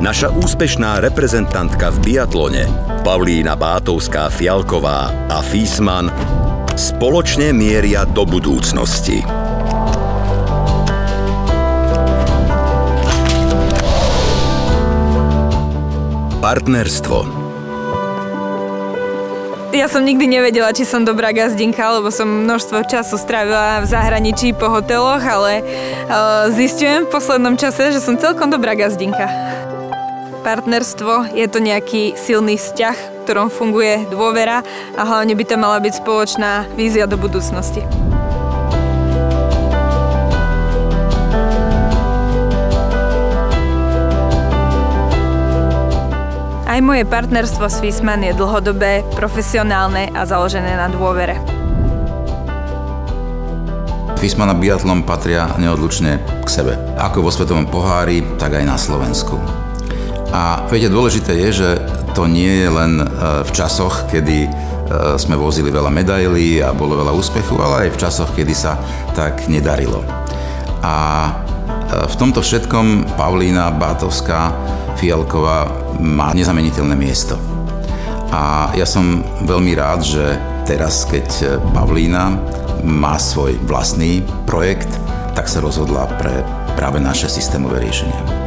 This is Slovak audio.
Naša úspešná reprezentantka v biatlone Pavlína Bátovská-Fialková a Fiesmann spoločne mieria do budúcnosti. Partnerstvo. Ja som nikdy nevedela, či som dobrá gazdinka, lebo som množstvo času strávila v zahraničí po hoteloch, ale zistujem v poslednom čase, že som celkom dobrá gazdinka. Partnerstvo je to nejaký silný vzťah, v ktorom funguje dôvera a hlavne by to mala byť spoločná vízia do budúcnosti. Aj moje partnerstvo s Fiesmann je dlhodobé, profesionálne a založené na dôvere. Fiesmann a biatlon patria neodlučne k sebe. Ako vo svetovom pohári, tak aj na Slovensku. A viete, dôležité je, že to nie je len v časoch, kedy sme vozili veľa medailí a bolo veľa úspechu, ale aj v časoch, kedy sa tak nedarilo. A v tomto všetkom Pavlína Bátovská-Fialková má nezameniteľné miesto. A ja som veľmi rád, že teraz, keď Pavlína má svoj vlastný projekt, tak sa rozhodla pre práve naše systémové riešenie.